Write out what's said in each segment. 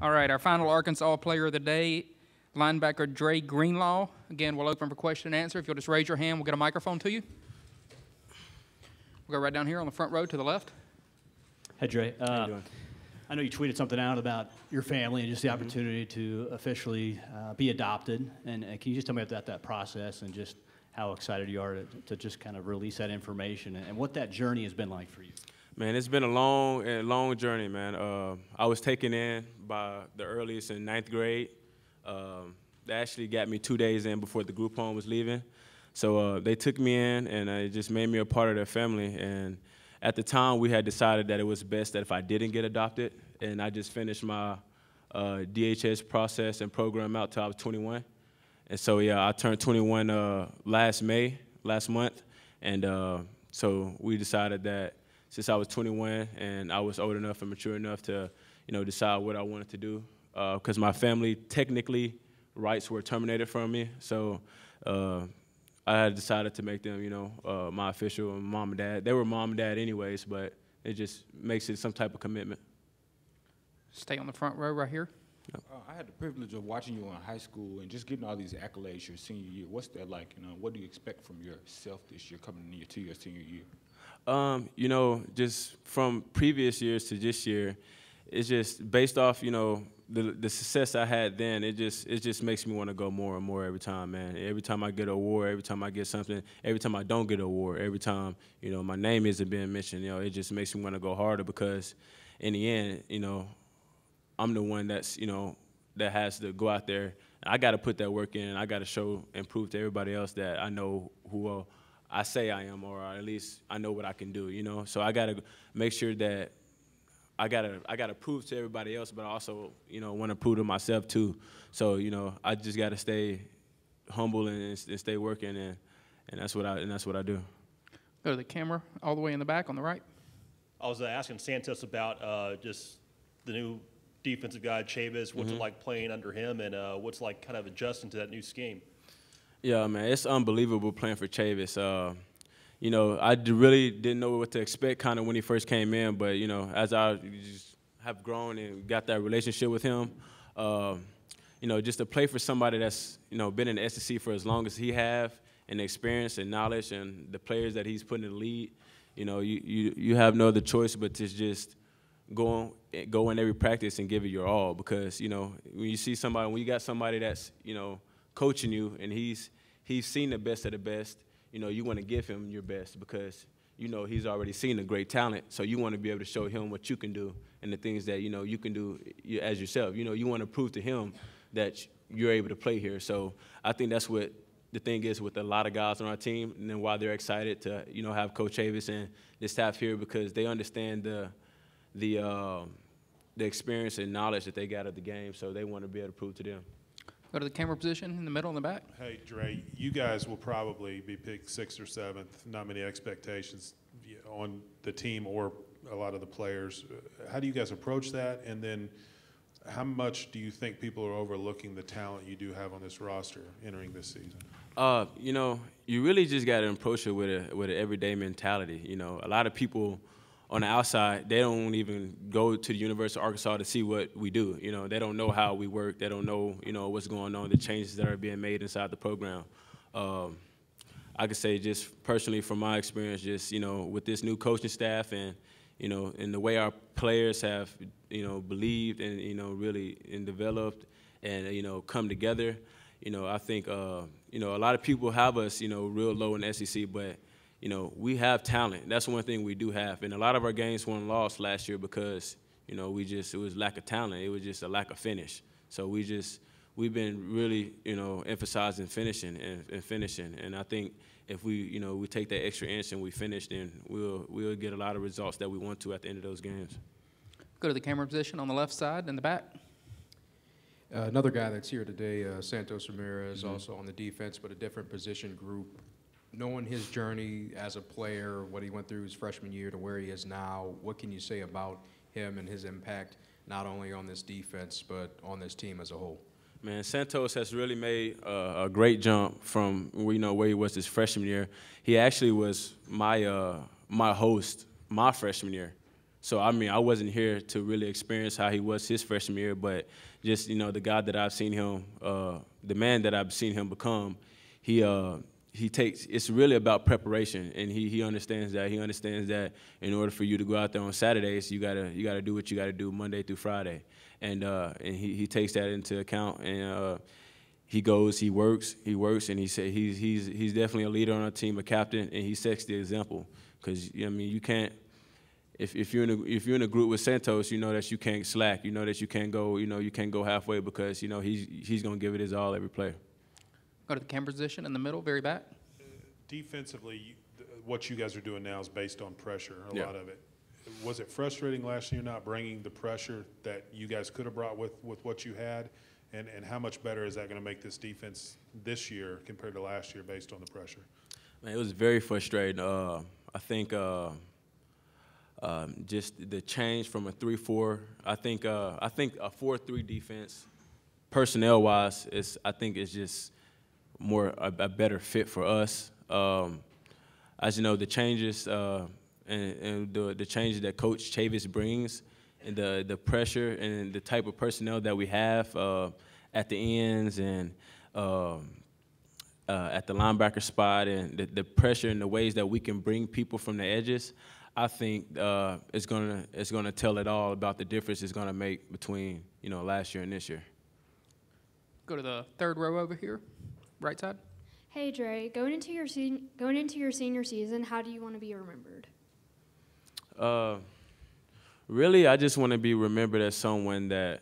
All right, our final Arkansas player of the day, linebacker Dre Greenlaw. Again, we'll open for question and answer. If you'll just raise your hand, we'll get a microphone to you. We'll go right down here on the front row to the left. Hey, Dre. How you doing? I know you tweeted something out about your family and just the opportunity to officially be adopted. And can you just tell me about that process and just how excited you are to just kind of release that information and what that journey has been like for you? Man, it's been a long journey, man. I was taken in by the earliest in 9th grade. They actually got me 2 days in before the group home was leaving. So they took me in, and it just made me a part of their family. And at the time, we had decided that it was best that if I didn't get adopted, and I just finished my DHS process and program out till I was 21. And so, yeah, I turned 21 last month. And so we decided that since I was 21 and I was old enough and mature enough to, decide what I wanted to do, because my family technically rights were terminated from me. So I had decided to make them, my official mom and dad. They were mom and dad anyways, but it just makes it some type of commitment. Stay on the front row right here. I had the privilege of watching you in high school and just getting all these accolades your senior year. What's that like? What do you expect from yourself this year coming into your senior year? Just from previous years to this year, it's just based off, the success I had then. It just makes me want to go more and more every time, man. Every time I get an award, every time I get something, every time I don't get an award, every time, my name isn't being mentioned, it just makes me want to go harder because in the end, I'm the one that's, that has to go out there. I got to put that work in. I got to show and prove to everybody else that I know who I say I am, or at least I know what I can do, So I got to make sure that I gotta prove to everybody else, but I also, want to prove to myself too. So, I just got to stay humble and stay working, and that's what I do. Go to the camera all the way in the back on the right. I was asking Santos about just the new defensive guy, Chavis. What's it like playing under him, and what's like kind of adjusting to that new scheme? Yeah, man, it's unbelievable playing for Chavis. I really didn't know what to expect kind of when he first came in, but, as I just have grown and got that relationship with him, just to play for somebody that's, been in the SEC for as long as he have, and the experience and knowledge and the players that he's put in the lead, you have no other choice but to just go in every practice and give it your all, because, when you got somebody that's, coaching you and he's seen the best of the best, you want to give him your best because, he's already seen the great talent. So you want to be able to show him what you can do and the things that, you can do as yourself. You want to prove to him that you're able to play here. So I think that's what the thing is with a lot of guys on our team, and then why they're excited to, have Coach Chavis and the staff here, because they understand the experience and knowledge that they got of the game. So they want to be able to prove to them. Go to the camera position in the middle in the back. Hey, Dre, you guys will probably be picked 6th or 7th. Not many expectations on the team or a lot of the players. How do you guys approach that? And then how much do you think people are overlooking the talent you do have on this roster entering this season? You really just got to approach it with an everyday mentality. A lot of people on the outside, they don't even go to the University of Arkansas to see what we do. They don't know how we work. They don't know, what's going on, the changes that are being made inside the program. I could say just personally from my experience, just, with this new coaching staff and, and the way our players have, believed and, really and developed and, come together, I think, a lot of people have us, real low in the SEC, but we have talent. That's one thing we do have. And a lot of our games won lost last year because, it was lack of talent. It was just a lack of finish. So we've been really, emphasizing finishing and finishing. And I think if we take that extra inch and we finish, then we'll get a lot of results that we want to at the end of those games. Go to the camera position on the left side in the back. Another guy that's here today, Santos Ramirez, also on the defense, but a different position group. Knowing his journey as a player, what he went through his freshman year to where he is now, what can you say about him and his impact not only on this defense but on this team as a whole? Man, Santos has really made a great jump from where he was his freshman year. He actually was my host my freshman year. So, I mean, I wasn't here to really experience how he was his freshman year, but just, you know, the guy that I've seen him, the man that I've seen him become, he takes, it's really about preparation, and he understands that. He understands that in order for you to go out there on Saturdays, you gotta do what you gotta do Monday through Friday, and he takes that into account, and he goes, he works, and he said he's definitely a leader on our team, a captain, and he sets the example. Because I mean, you can't. If you're in a group with Santos, you know that you can't slack. You know that you can't go halfway, because you know he's gonna give it his all every play. Go to the camera position in the middle, very back. Defensively, what you guys are doing now is based on pressure, a Yeah. lot of it. Was it frustrating last year not bringing the pressure that you guys could have brought with what you had? And how much better is that going to make this defense this year compared to last year based on the pressure? Man, it was very frustrating. I think just the change from a 3-4. I think a 4-3 defense, personnel-wise, I think is just more a better fit for us. As you know, the changes and the changes that Coach Chavis brings, and the pressure and the type of personnel that we have at the ends and at the linebacker spot, and the pressure and the ways that we can bring people from the edges, I think it's gonna tell it all about the difference it's gonna make between, you know, last year and this year. Go to the third row over here, right side. Hey Dre, going into your senior season, how do you want to be remembered? Really, I just want to be remembered as someone that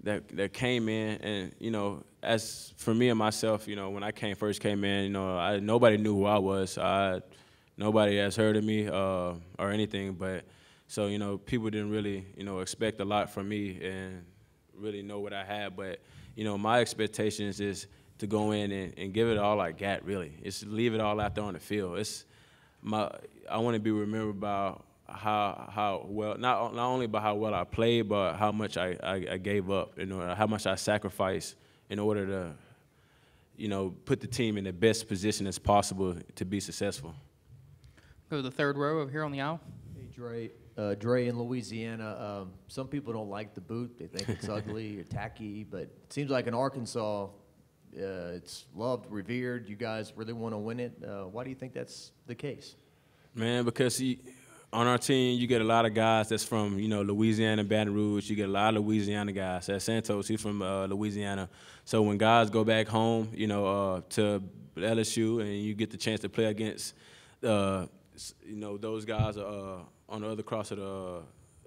that came in, and you know, as for me and myself, you know, when I first came in, you know, nobody knew who I was. Nobody has heard of me or anything, but so, you know, people didn't really, you know, expect a lot from me and really know what I had. But you know, my expectations is to go in and give it all I got. Really, it's leave it all out there on the field. I want to be remembered by how well, not only by how well I played, but how much I gave up, you know, how much I sacrificed in order to, you know, put the team in the best position as possible to be successful. Go to the third row over here on the aisle. Hey, Dre, in Louisiana, some people don't like the boot. They think it's ugly or tacky, but it seems like in Arkansas, it's loved, revered. You guys really want to win it. Why do you think that's the case? Man, because on our team, you get a lot of guys that's from, you know, Louisiana, Baton Rouge. You get a lot of Louisiana guys. At Santos, he's from Louisiana. So when guys go back home, you know, to LSU, and you get the chance to play against, you know, those guys on the other cross of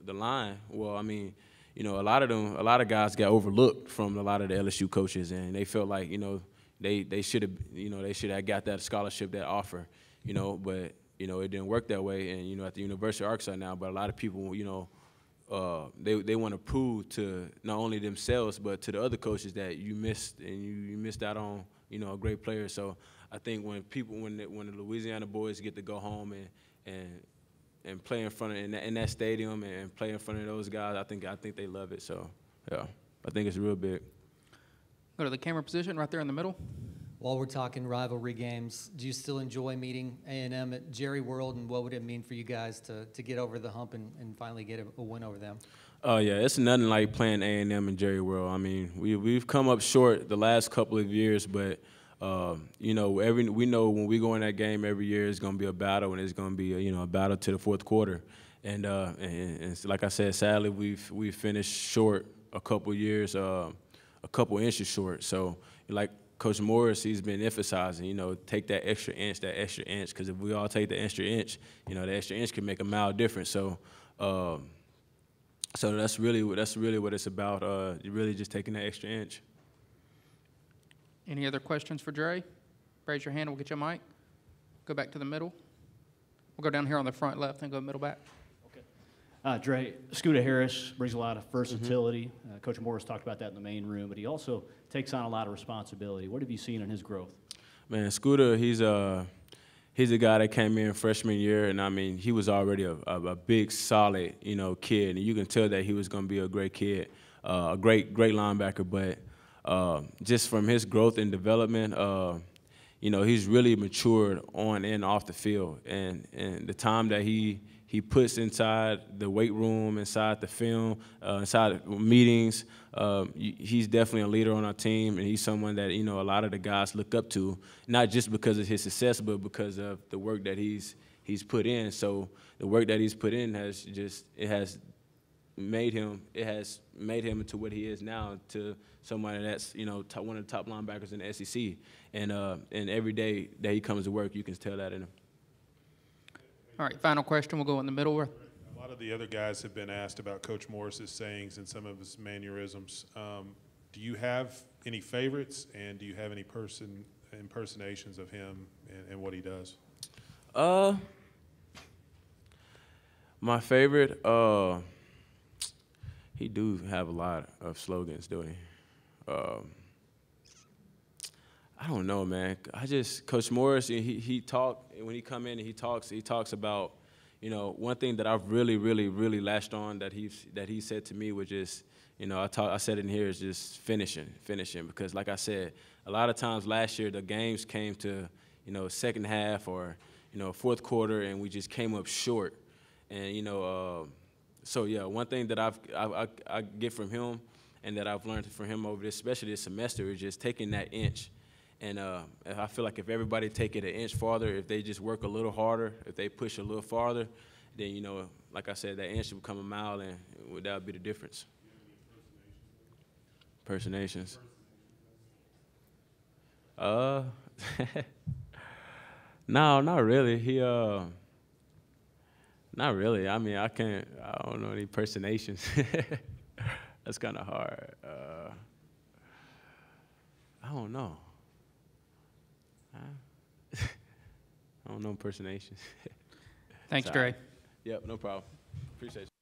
the line, well, I mean, you know, a lot of guys got overlooked from a lot of the LSU coaches, and they felt like, you know, they should have got that scholarship, that offer, you know, but you know, it didn't work that way. And you know, at the University of Arkansas now, but a lot of people, you know, they want to prove to not only themselves but to the other coaches that you missed, and you missed out on, you know, a great player. So I think when the Louisiana boys get to go home and play in front of in that stadium and play in front of those guys, I think they love it. So yeah, I think it's real big. Go to the camera position right there in the middle. While we're talking rivalry games, do you still enjoy meeting A&M at Jerry World, and what would it mean for you guys to get over the hump and finally get a win over them? Oh yeah, it's nothing like playing A&M and Jerry World. I mean, we've come up short the last couple of years, but you know, we know when we go in that game every year, it's going to be a battle, and it's going to be a battle to the fourth quarter. And like I said, sadly, we've finished short a couple years, a couple inches short. So like Coach Morris, he's been emphasizing, you know, take that extra inch, because if we all take the extra inch, you know, the extra inch can make a mile difference. So, so that's really what it's about. Really just taking that extra inch. Any other questions for Dre? Raise your hand, we'll get you a mic. Go back to the middle. We'll go down here on the front left and go middle back. Dre, Scooter Harris brings a lot of versatility. Coach Morris talked about that in the main room, but he also takes on a lot of responsibility. What have you seen in his growth? Man, Scooter, he's a guy that came in freshman year, and I mean, he was already a big, solid, you know, kid, and you can tell that he was going to be a great kid, a great linebacker. But just from his growth and development, you know, he's really matured on and off the field. And the time that he puts inside the weight room, inside the film, inside meetings, he's definitely a leader on our team, and he's someone that, you know, a lot of the guys look up to, not just because of his success, but because of the work that he's put in. So the work that he's put in has made him into what he is now, to someone that's, you know, one of the top linebackers in the SEC. And every day that he comes to work, you can tell that in him. All right, final question. We'll go in the middle. A lot of the other guys have been asked about Coach Morris's sayings and some of his mannerisms. Do you have any favorites, and do you have any impersonations of him and what he does? My favorite, he do have a lot of slogans, don't he? I don't know, man. Coach Morris, he talked, when he come in and he talks about, you know, one thing that I've really, really, really latched on that he said to me was just, you know, I said it in here, is just finishing, because like I said, a lot of times last year the games came to, you know, second half or, you know, fourth quarter, and we just came up short. And, you know, so yeah, one thing that I get from him and that I've learned from him over this, especially this semester, is just taking that inch. And I feel like if everybody take it an inch farther, if they just work a little harder, if they push a little farther, then, you know, like I said, that inch will become a mile, and that would be the difference. Impersonations. No, not really. Not really. I mean, I don't know any impersonations. That's kind of hard. I don't know. I don't know impersonations. Thanks, Dre. Yep, no problem. Appreciate you.